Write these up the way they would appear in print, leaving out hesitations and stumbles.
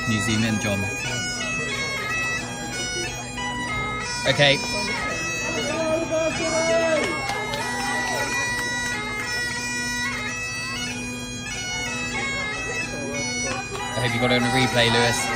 New Zealand, John. Okay. I hope you got it on a replay, Lewis.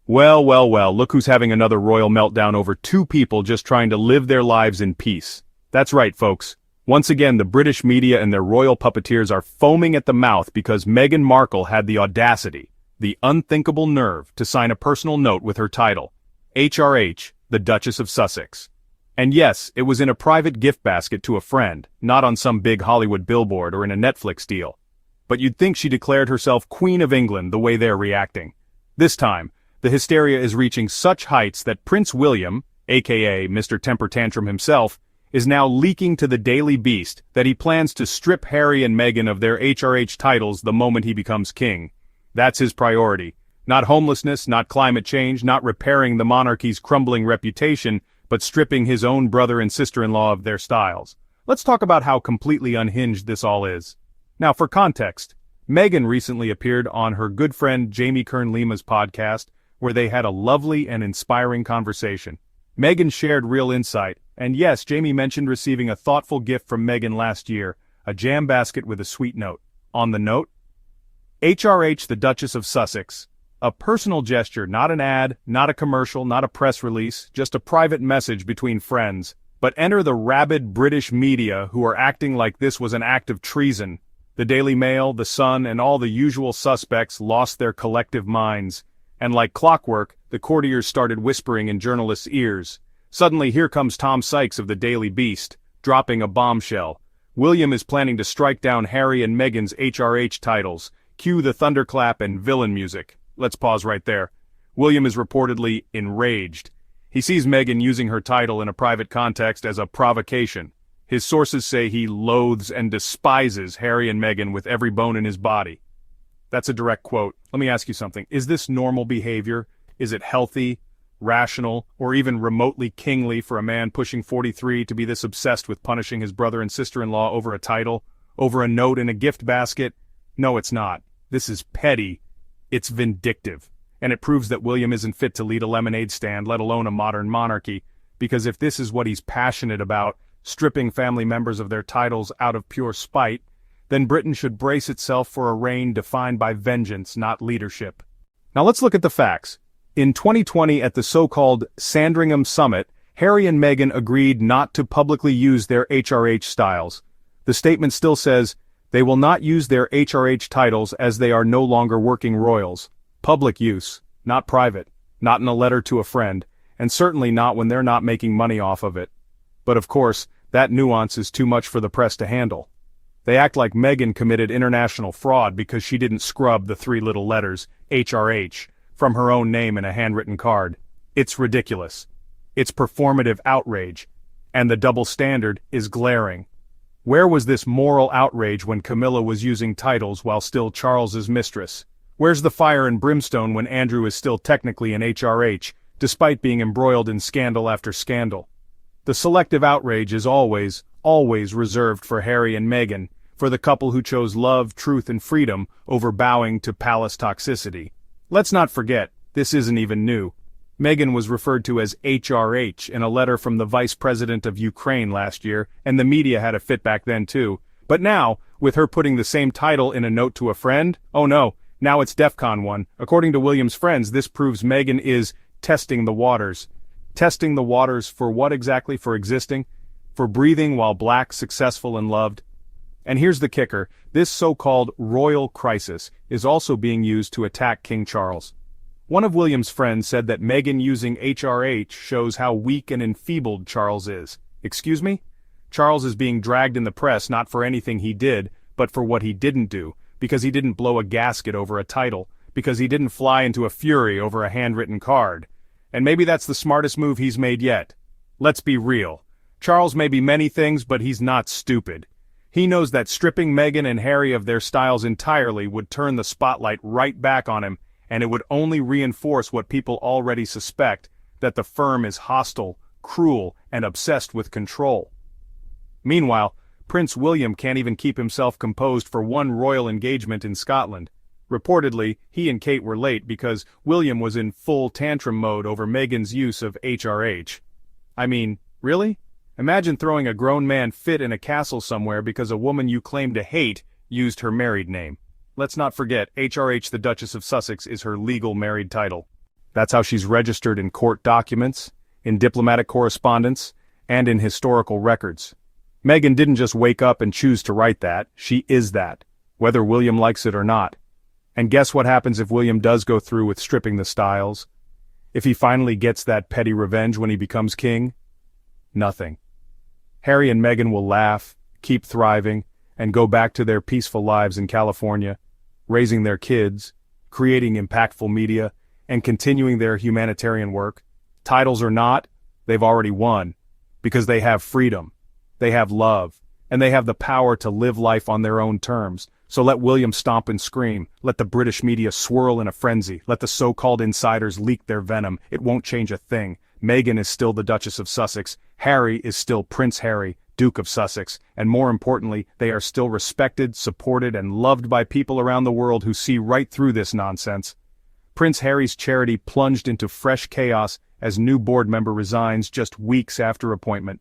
Well, well, well, look who's having another royal meltdown over two people just trying to live their lives in peace. That's right, folks. Once again, the British media and their royal puppeteers are foaming at the mouth because Meghan Markle had the audacity, the unthinkable nerve, to sign a personal note with her title, HRH, the Duchess of Sussex. And yes, it was in a private gift basket to a friend, not on some big Hollywood billboard or in a Netflix deal. But you'd think she declared herself Queen of England the way they're reacting. This time, the hysteria is reaching such heights that Prince William, aka Mr. Temper Tantrum himself, is now leaking to the Daily Beast that he plans to strip Harry and Meghan of their HRH titles the moment he becomes king. That's his priority. Not homelessness, not climate change, not repairing the monarchy's crumbling reputation, but stripping his own brother and sister-in-law of their styles. Let's talk about how completely unhinged this all is. Now, for context, Meghan recently appeared on her good friend Jamie Kern-Lima's podcast, where they had a lovely and inspiring conversation. Meghan shared real insight, and yes, Jamie mentioned receiving a thoughtful gift from Meghan last year, a jam basket with a sweet note. On the note, HRH the Duchess of Sussex, a personal gesture, not an ad, not a commercial, not a press release, just a private message between friends. But enter the rabid British media who are acting like this was an act of treason. The Daily Mail, The Sun, and all the usual suspects lost their collective minds. And like clockwork, the courtiers started whispering in journalists' ears. Suddenly here comes Tom Sykes of the Daily Beast, dropping a bombshell. William is planning to strike down Harry and Meghan's HRH titles. Cue the thunderclap and villain music. Let's pause right there. William is reportedly enraged. He sees Meghan using her title in a private context as a provocation. His sources say he loathes and despises Harry and Meghan with every bone in his body. That's a direct quote. Let me ask you something. Is this normal behavior? Is it healthy, rational, or even remotely kingly for a man pushing 43 to be this obsessed with punishing his brother and sister-in-law over a title, over a note in a gift basket? No, it's not. This is petty. It's vindictive. And it proves that William isn't fit to lead a lemonade stand, let alone a modern monarchy, because if this is what he's passionate about, stripping family members of their titles out of pure spite, then Britain should brace itself for a reign defined by vengeance, not leadership. Now let's look at the facts. In 2020 at the so-called Sandringham Summit, Harry and Meghan agreed not to publicly use their HRH styles. The statement still says, they will not use their HRH titles as they are no longer working royals. Public use, not private, not in a letter to a friend, and certainly not when they're not making money off of it. But of course, that nuance is too much for the press to handle. They act like Meghan committed international fraud because she didn't scrub the three little letters, HRH, from her own name in a handwritten card. It's ridiculous. It's performative outrage. And the double standard is glaring. Where was this moral outrage when Camilla was using titles while still Charles's mistress? Where's the fire and brimstone when Andrew is still technically an HRH, despite being embroiled in scandal after scandal? The selective outrage is always reserved for Harry and Meghan, for the couple who chose love, truth, and freedom over bowing to palace toxicity. Let's not forget, this isn't even new. Meghan was referred to as HRH in a letter from the Vice President of Ukraine last year, and the media had a fit back then too. But now, with her putting the same title in a note to a friend, oh no, now it's DEFCON 1. According to William's friends, this proves Meghan is testing the waters. Testing the waters for what exactly? For existing? For breathing while black, successful, and loved? And here's the kicker, this so-called royal crisis is also being used to attack King Charles. One of William's friends said that Meghan using HRH shows how weak and enfeebled Charles is. Excuse me? Charles is being dragged in the press not for anything he did, but for what he didn't do, because he didn't blow a gasket over a title, because he didn't fly into a fury over a handwritten card. And maybe that's the smartest move he's made yet. Let's be real. Charles may be many things, but he's not stupid. He knows that stripping Meghan and Harry of their styles entirely would turn the spotlight right back on him, and it would only reinforce what people already suspect, that the firm is hostile, cruel, and obsessed with control. Meanwhile, Prince William can't even keep himself composed for one royal engagement in Scotland. Reportedly, he and Kate were late because William was in full tantrum mode over Meghan's use of HRH. I mean, really? Imagine throwing a grown man fit in a castle somewhere because a woman you claim to hate used her married name. Let's not forget, HRH the Duchess of Sussex is her legal married title. That's how she's registered in court documents, in diplomatic correspondence, and in historical records. Meghan didn't just wake up and choose to write that, she is that, whether William likes it or not. And guess what happens if William does go through with stripping the styles? If he finally gets that petty revenge when he becomes king? Nothing. Harry and Meghan will laugh, keep thriving, and go back to their peaceful lives in California, raising their kids, creating impactful media, and continuing their humanitarian work. Titles or not, they've already won, because they have freedom, they have love, and they have the power to live life on their own terms. So let William stomp and scream, let the British media swirl in a frenzy, let the so-called insiders leak their venom, it won't change a thing. Meghan is still the Duchess of Sussex, Harry is still Prince Harry, Duke of Sussex, and more importantly, they are still respected, supported, and loved by people around the world who see right through this nonsense. Prince Harry's charity plunged into fresh chaos as new board member resigns just weeks after appointment.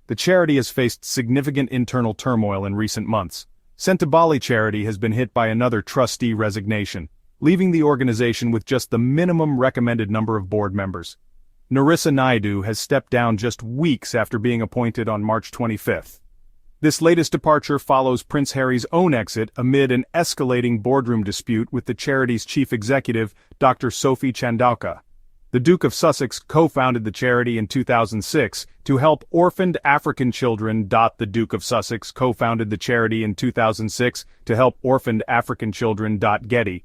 The charity has faced significant internal turmoil in recent months. Sentabali Charity has been hit by another trustee resignation, leaving the organization with just the minimum recommended number of board members. Narissa Naidu has stepped down just weeks after being appointed on March 25th. This latest departure follows Prince Harry's own exit amid an escalating boardroom dispute with the charity's chief executive, Dr. Sophie Chandauka. The Duke of Sussex co-founded the charity in 2006 to help orphaned African children. The Duke of Sussex co-founded the charity in 2006 to help orphaned African children. Getty.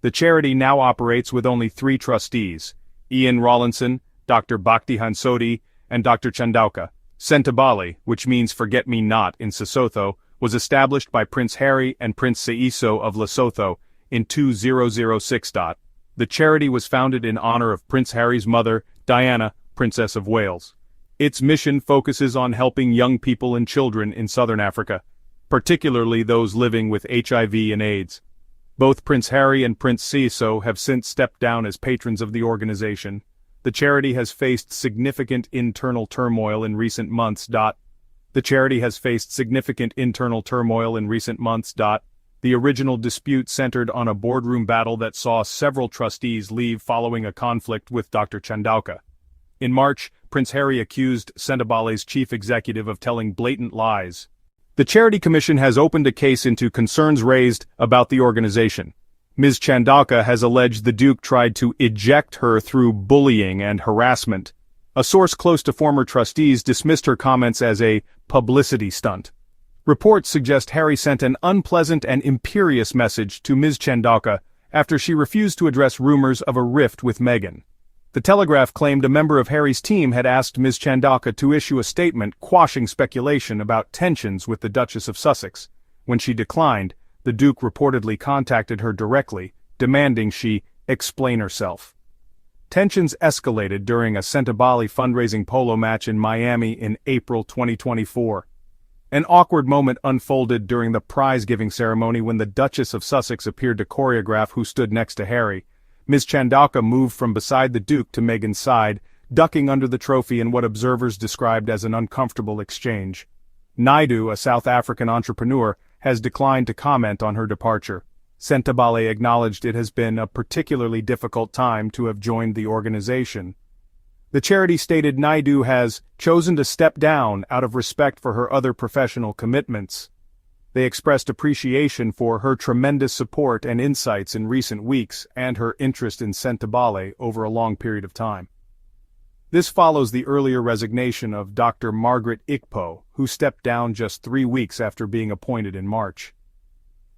The charity now operates with only 3 trustees, Ian Rawlinson, Dr. Bhakti Hansodi, and Dr. Chandauka. Sentabali, which means forget-me-not in Sesotho, was established by Prince Harry and Prince Seiso of Lesotho in 2006. The charity was founded in honor of Prince Harry's mother, Diana, Princess of Wales. Its mission focuses on helping young people and children in southern Africa, particularly those living with HIV and AIDS. Both Prince Harry and Prince Seiso have since stepped down as patrons of the organization. The charity has faced significant internal turmoil in recent months. The charity has faced significant internal turmoil in recent months. The original dispute centered on a boardroom battle that saw several trustees leave following a conflict with Dr. Chandauka. In March, Prince Harry accused Sentabali's chief executive of telling blatant lies. The Charity Commission has opened a case into concerns raised about the organization. Ms. Chandauka has alleged the Duke tried to eject her through bullying and harassment. A source close to former trustees dismissed her comments as a publicity stunt. Reports suggest Harry sent an unpleasant and imperious message to Ms. Chandauka after she refused to address rumors of a rift with Meghan. The Telegraph claimed a member of Harry's team had asked Ms. Chandauka to issue a statement quashing speculation about tensions with the Duchess of Sussex. When she declined, the Duke reportedly contacted her directly, demanding she explain herself. Tensions escalated during a Sentabali fundraising polo match in Miami in April 2024. An awkward moment unfolded during the prize-giving ceremony when the Duchess of Sussex appeared to choreograph who stood next to Harry. Ms. Chandauka moved from beside the Duke to Meghan's side, ducking under the trophy in what observers described as an uncomfortable exchange. Naidu, a South African entrepreneur, has declined to comment on her departure. Sentabali acknowledged it has been a particularly difficult time to have joined the organization. The charity stated Naidu has chosen to step down out of respect for her other professional commitments. They expressed appreciation for her tremendous support and insights in recent weeks and her interest in Sentabali over a long period of time. This follows the earlier resignation of Dr. Margaret Ikpo, who stepped down just 3 weeks after being appointed in March.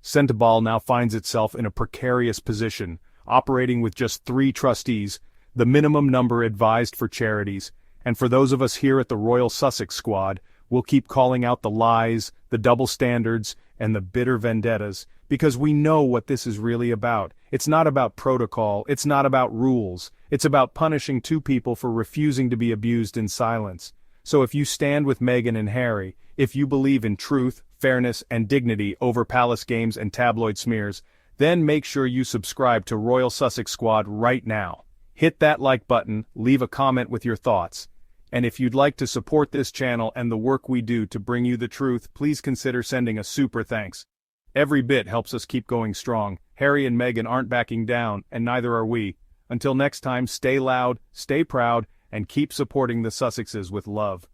Sentabali now finds itself in a precarious position, operating with just 3 trustees, the minimum number advised for charities, and for those of us here at the Royal Sussex Squad, we'll keep calling out the lies, the double standards, and the bitter vendettas, Because we know what this is really about. It's not about protocol, it's not about rules, it's about punishing two people for refusing to be abused in silence. So if you stand with Meghan and Harry, if you believe in truth, fairness, and dignity over palace games and tabloid smears, then make sure you subscribe to Royal Sussex Squad right now. Hit that like button, leave a comment with your thoughts. And if you'd like to support this channel and the work we do to bring you the truth, please consider sending a super thanks. Every bit helps us keep going strong. Harry and Meghan aren't backing down, and neither are we. Until next time, stay loud, stay proud, and keep supporting the Sussexes with love.